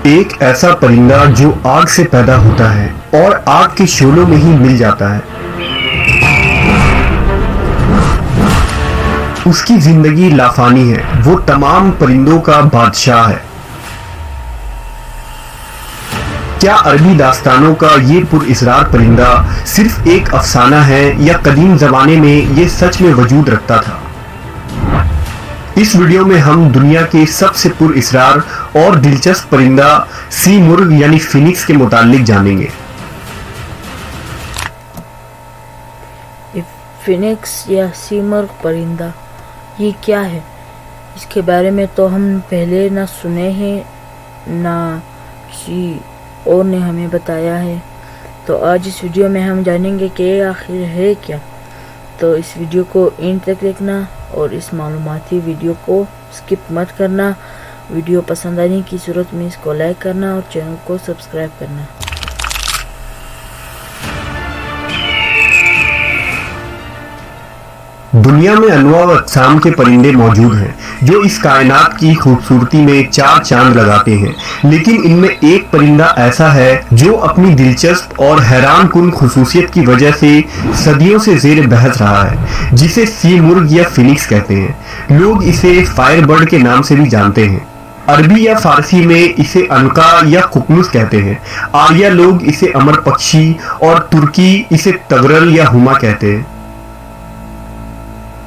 ایک ایسا پرندہ جو آگ سے پیدا ہوتا ہے اور آگ کے شعلوں میں ہی مل جاتا ہے۔ اس کی زندگی لافانی ہے، وہ تمام پرندوں کا بادشاہ ہے۔ کیا عربی داستانوں کا یہ پر اسرار پرندہ صرف ایک افسانہ ہے یا قدیم زمانے میں یہ سچ میں وجود رکھتا تھا؟ اس ویڈیو میں ہم دنیا کے سب سے پر اسرار اور دلچسپ پرندہ سی مرغ یعنی فینکس کے متعلق جانیں گے۔ فینکس یا سی مرغ پرندہ یہ کیا ہے؟ اس کے بارے میں تو ہم پہلے نہ سنے ہیں نہ کسی اور نے ہمیں بتایا ہے، تو آج اس ویڈیو میں ہم جانیں گے کہ آخر ہے کیا۔ تو اس ویڈیو کو اینڈ تک دیکھنا اور اس معلوماتی ویڈیو کو سکپ مت کرنا۔ ویڈیو پسند آنے کی صورت میں اس کو لائک کرنا اور چینل کو سبسکرائب کرنا۔ دنیا میں انواع و اقسام کے پرندے موجود ہیں جو اس کائنات کی خوبصورتی میں چار چاند لگاتے ہیں، لیکن ان میں ایک پرندہ ایسا ہے جو اپنی دلچسپ اور حیران کن خصوصیت کی وجہ سے صدیوں سے زیر بحث رہا ہے، جسے سی مرغ یا فینکس کہتے ہیں۔ لوگ اسے فائر برڈ کے نام سے بھی جانتے ہیں۔ عربی یا فارسی میں اسے عنقا یا ققنس کہتے ہیں، آریہ لوگ اسے امر پکشی اور ترکی اسے تغرل یا ہما کہتے ہیں۔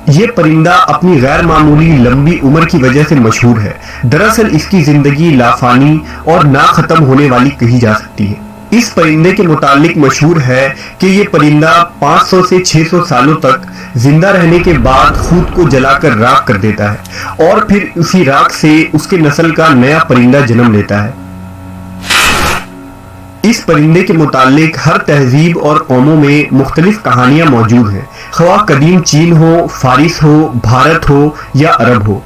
یہ پرندہ اپنی غیر معمولی لمبی عمر کی وجہ سے مشہور ہے۔ دراصل اس کی زندگی لافانی اور نہ ختم ہونے والی کہی جا سکتی ہے۔ اس پرندے کے متعلق مشہور ہے کہ یہ پرندہ 500 سے 600 سالوں تک زندہ رہنے کے بعد خود کو جلا کر راکھ کر دیتا ہے اور پھر اسی راکھ سے اس کے نسل کا نیا پرندہ جنم لیتا ہے۔ اس پرندے کے متعلق ہر تہذیب اور قوموں میں مختلف کہانیاں موجود ہیں، خواہ قدیم چین ہو، فارس ہو، بھارت ہو یا عرب ہو۔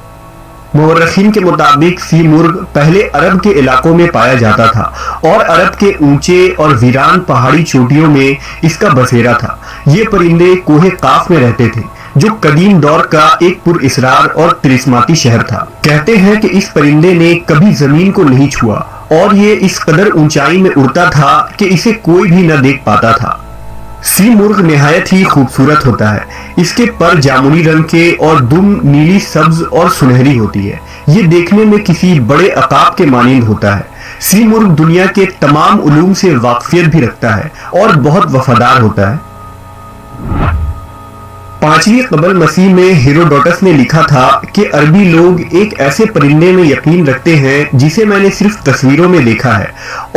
مورخین کے مطابق سی مرغ پہلے عرب کے علاقوں میں پایا جاتا تھا اور عرب کے اونچے اور ویران پہاڑی چوٹیوں میں اس کا بسیرا تھا۔ یہ پرندے کوہ قاف میں رہتے تھے جو قدیم دور کا ایک پر اسرار اور طلسماتی شہر تھا۔ کہتے ہیں کہ اس پرندے نے کبھی زمین کو نہیں چھوا اور یہ اس قدر اونچائی میں اڑتا تھا کہ اسے کوئی بھی نہ دیکھ پاتا تھا۔ سی مرغ نہایت ہی خوبصورت ہوتا ہے۔ اس کے پر جامنی رنگ کے اور دم نیلی سبز اور سنہری ہوتی ہے۔ یہ دیکھنے میں کسی بڑے عقاب کے مانند ہوتا ہے۔ سی مرغ دنیا کے تمام علوم سے واقفیت بھی رکھتا ہے اور بہت وفادار ہوتا ہے۔ 5ویں قبل مسیح میں ہیروڈوٹس نے لکھا تھا کہ عربی لوگ ایک ایسے پرندے میں یقین رکھتے ہیں جسے میں نے صرف تصویروں میں دیکھا ہے،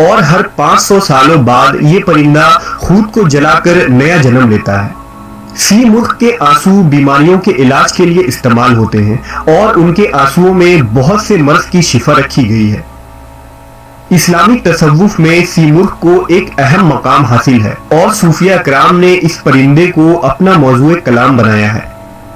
اور ہر 500 سالوں بعد یہ پرندہ خود کو جلا کر نیا جنم لیتا ہے۔ سی مرغ کے آنسو بیماریوں کے علاج کے لیے استعمال ہوتے ہیں اور ان کے آنسوؤں میں بہت سے مرض کی شفا رکھی گئی ہے۔ اسلامی تصوف میں سی مرغ کو ایک اہم مقام حاصل ہے اور صوفیہ کرام نے اس پرندے کو اپنا موضوع کلام بنایا ہے۔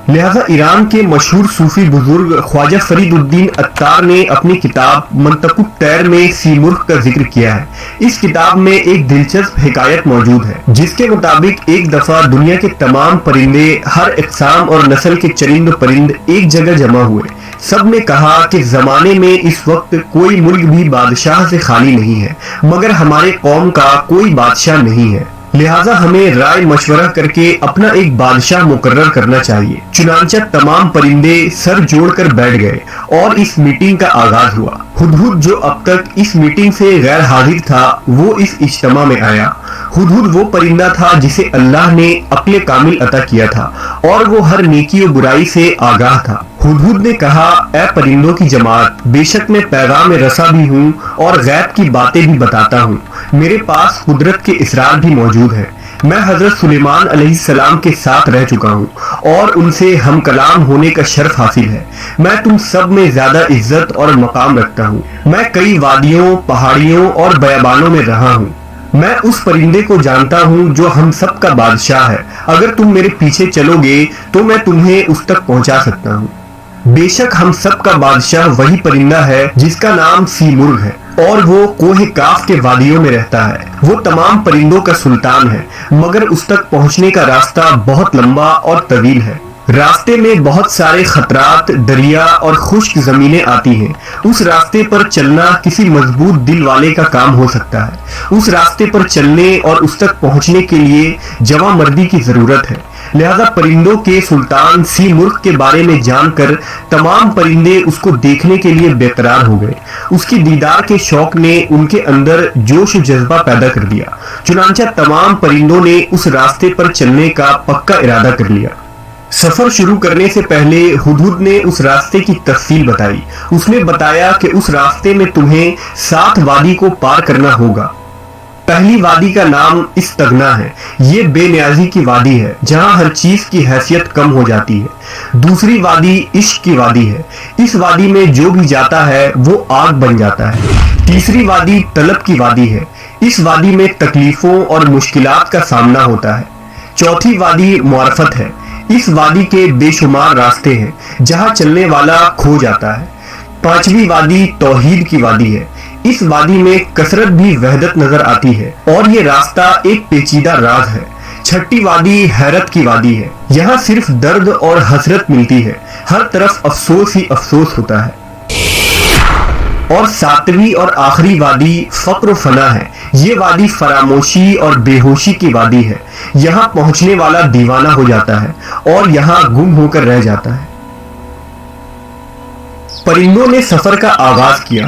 لہذا ایران کے مشہور صوفی بزرگ خواجہ فرید الدین عطار نے اپنی کتاب منطق الطیر میں سی مرغ کا ذکر کیا ہے۔ اس کتاب میں ایک دلچسپ حکایت موجود ہے جس کے مطابق ایک دفعہ دنیا کے تمام پرندے، ہر اقسام اور نسل کے چرند و پرند ایک جگہ جمع ہوئے۔ سب نے کہا کہ زمانے میں اس وقت کوئی ملک بھی بادشاہ سے خالی نہیں ہے، مگر ہمارے قوم کا کوئی بادشاہ نہیں ہے، لہٰذا ہمیں رائے مشورہ کر کے اپنا ایک بادشاہ مقرر کرنا چاہیے۔ چنانچہ تمام پرندے سر جوڑ کر بیٹھ گئے اور اس میٹنگ کا آغاز ہوا۔ ہدہد جو اب تک اس میٹنگ سے غیر حاضر تھا وہ اس اجتماع میں آیا۔ ہدہد وہ پرندہ تھا جسے اللہ نے عقل کامل عطا کیا تھا اور وہ ہر نیکی و برائی سے آگاہ تھا۔ ہدہد نے کہا، اے پرندوں کی جماعت، بے شک میں پیغام رساں بھی ہوں اور غیب کی باتیں بھی بتاتا ہوں۔ میرے پاس قدرت کے اسرار بھی موجود ہیں۔ میں حضرت سلیمان علیہ السلام کے ساتھ رہ چکا ہوں اور ان سے ہم کلام ہونے کا شرف حاصل ہے۔ میں تم سب میں زیادہ عزت اور مقام رکھتا ہوں۔ میں کئی وادیوں، پہاڑیوں اور بیابانوں میں رہا ہوں۔ میں اس پرندے کو جانتا ہوں جو ہم سب کا بادشاہ ہے۔ اگر تم میرے پیچھے چلو گے تو میں تمہیں اس تک پہنچا سکتا ہوں۔ بے شک ہم سب کا بادشاہ وہی پرندہ ہے جس کا نام سی مرغ ہے اور وہ کوہ کاف کے وادیوں میں رہتا ہے۔ وہ تمام پرندوں کا سلطان ہے، مگر اس تک پہنچنے کا راستہ بہت لمبا اور طویل ہے۔ راستے میں بہت سارے خطرات، دریا اور خشک زمینیں آتی ہیں۔ اس راستے پر چلنا کسی مضبوط دل والے کا کام ہو سکتا ہے۔ اس راستے پر چلنے اور اس تک پہنچنے کے لیے جواں مردی کی ضرورت ہے۔ لہذا پرندوں کے سلطان سی مرغ کے بارے میں جان کر تمام پرندے اس کو دیکھنے کے لیے بے قرار ہو گئے۔ اس کی دیدار کے شوق نے ان کے اندر جوش و جذبہ پیدا کر دیا۔ چنانچہ تمام پرندوں نے اس راستے پر چلنے کا پکا ارادہ کر لیا۔ سفر شروع کرنے سے پہلے ہدہد نے اس راستے کی تفصیل بتائی۔ اس نے بتایا کہ اس راستے میں تمہیں 7 وادی کو پار کرنا ہوگا۔ پہلی وادی کا نام استغنا ہے۔ یہ بے نیازی کی وادی ہے جہاں ہر چیز کی حیثیت کم ہو جاتی ہے۔ دوسری وادی عشق کی وادی ہے۔ اس وادی میں جو بھی جاتا ہے وہ آگ بن جاتا ہے۔ تیسری وادی طلب کی وادی ہے۔ اس وادی میں تکلیفوں اور مشکلات کا سامنا ہوتا ہے۔ چوتھی وادی معرفت ہے۔ اس وادی کے بے شمار راستے ہیں جہاں چلنے والا کھو جاتا ہے۔ پانچویں وادی توحید کی وادی ہے۔ اس وادی میں کثرت بھی وحدت نظر آتی ہے اور یہ راستہ ایک پیچیدہ راز ہے۔ چھٹی وادی حیرت کی وادی ہے۔ یہاں صرف درد اور حسرت ملتی ہے، ہر طرف افسوس ہی افسوس ہوتا ہے۔ اور ساتویں اور آخری وادی فقر و فنا ہے۔ یہ وادی فراموشی اور بے ہوشی کی وادی ہے۔ یہاں پہنچنے والا دیوانہ ہو جاتا ہے اور یہاں گم ہو کر رہ جاتا ہے۔ پرندوں نے سفر کا آغاز کیا۔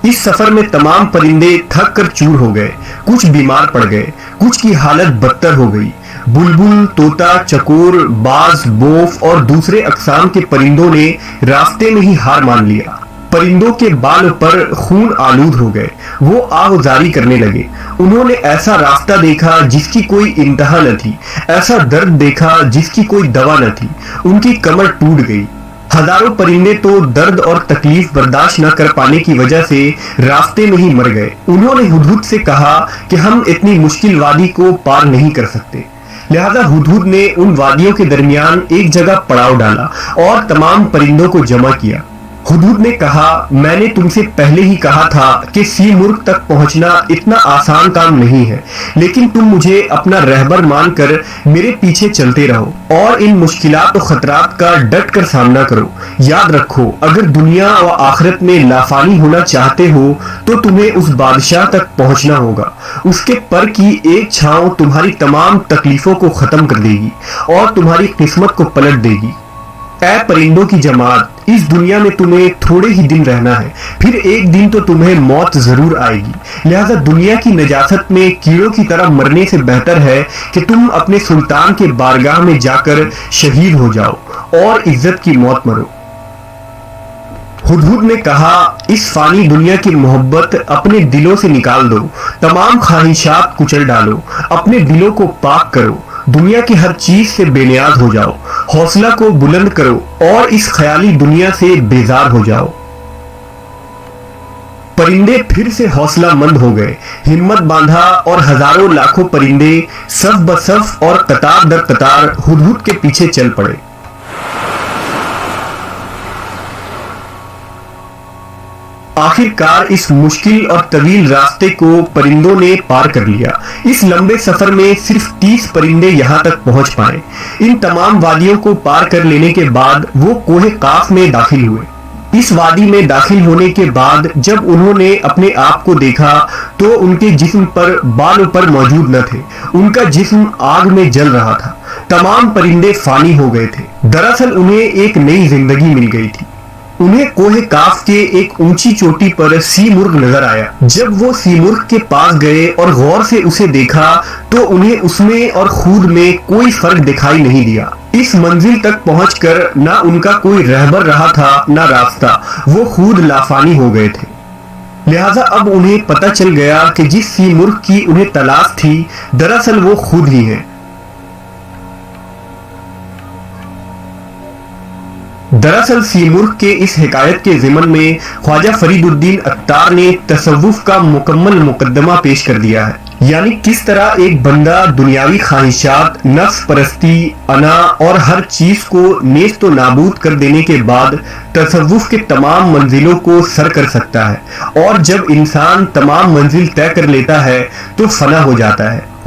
اس سفر میں تمام پرندے تھک کر چور ہو گئے، کچھ بیمار پڑ گئے، کچھ کی حالت بدتر ہو گئی۔ بلبل، طوطا، چکور، باز، بوف اور دوسرے اقسام کے پرندوں نے راستے میں ہی ہار مان لیا۔ پرندوں کے بال پر خون آلود ہو گئے، وہ آہوازاری کرنے لگے۔ انہوں نے ایسا راستہ دیکھا جس کی کوئی انتہا نہ تھی، ایسا درد دیکھا جس کی کوئی دوا نہ تھی۔ ان کی کمر ٹوٹ گئی۔ ہزاروں پرندے تو درد اور تکلیف برداشت نہ کر پانے کی وجہ سے راستے میں ہی مر گئے۔ انہوں نے ہدہد سے کہا کہ ہم اتنی مشکل وادی کو پار نہیں کر سکتے۔ لہذا ہدہد نے ان وادیوں کے درمیان ایک جگہ پڑاؤ ڈالا اور تمام پرندوں کو جمع کیا۔ ہدہد نے کہا، میں نے تم سے پہلے ہی کہا تھا کہ سی مرغ تک پہنچنا اتنا آسان کام نہیں ہے، لیکن تم مجھے اپنا رہبر مان کر میرے پیچھے چلتے رہو اور ان مشکلات و خطرات کا ڈٹ کر سامنا کرو۔ یاد رکھو، اگر دنیا و آخرت میں لافانی ہونا چاہتے ہو تو تمہیں اس بادشاہ تک پہنچنا ہوگا۔ اس کے پر کی ایک چھاؤں تمہاری تمام تکلیفوں کو ختم کر دے گی اور تمہاری قسمت کو پلٹ دے گی۔ اے پرندوں کی جماعت، اس دنیا میں تمہیں تھوڑے ہی دن رہنا ہے، پھر ایک دن تو تمہیں موت ضرور آئے گی۔ لہذا دنیا کی نجاست میں کیڑوں کی طرح مرنے سے بہتر ہے کہ تم اپنے سلطان کے بارگاہ میں جا کر شہید ہو جاؤ اور عزت کی موت مرو۔ ہدہد نے کہا، اس فانی دنیا کی محبت اپنے دلوں سے نکال دو، تمام خواہشات کچل ڈالو، اپنے دلوں کو پاک کرو، دنیا کی ہر چیز سے بے نیاز ہو جاؤ، حوصلہ کو بلند کرو اور اس خیالی دنیا سے بیزار ہو جاؤ۔ پرندے پھر سے حوصلہ مند ہو گئے، ہمت باندھا اور ہزاروں لاکھوں پرندے صف بصف اور قطار در قطار ہدہد کے پیچھے چل پڑے۔ آخر کار اس مشکل اور طویل راستے کو پرندوں نے پار کر لیا۔ اس لمبے سفر میں صرف 30 پرندے یہاں تک پہنچ پائے۔ ان تمام وادیوں کو پار کر لینے کے بعد وہ کوہ قاف میں داخل ہوئے۔ اس وادی میں داخل ہونے کے بعد جب انہوں نے اپنے آپ کو دیکھا تو ان کے جسم پر بال پر موجود نہ تھے، ان کا جسم آگ میں جل رہا تھا۔ تمام پرندے فانی ہو گئے تھے۔ دراصل انہیں ایک نئی زندگی مل گئی تھی۔ انہیں کوہ قاف کے ایک اونچی چوٹی پر سی مرغ نظر آیا۔ جب وہ سی مرغ کے پاس گئے اور غور سے اسے دیکھا تو انہیں اس میں اور خود میں کوئی فرق دکھائی نہیں دیا۔ اس منزل تک پہنچ کر نہ ان کا کوئی رہبر رہا تھا نہ راستہ، وہ خود لافانی ہو گئے تھے۔ لہٰذا اب انہیں پتہ چل گیا کہ جس سی مرغ کی انہیں تلاش تھی دراصل وہ خود ہی ہیں۔ دراصل سی مرغ کے اس حکایت کے ضمن میں خواجہ فرید الدین عطار نے تصوف کا مکمل مقدمہ پیش کر دیا ہے، یعنی کس طرح ایک بندہ دنیاوی خواہشات، نفس پرستی، انا اور ہر چیز کو نیست و نابود کر دینے کے بعد تصوف کے تمام منزلوں کو سر کر سکتا ہے، اور جب انسان تمام منزل طے کر لیتا ہے تو فنا ہو جاتا ہے۔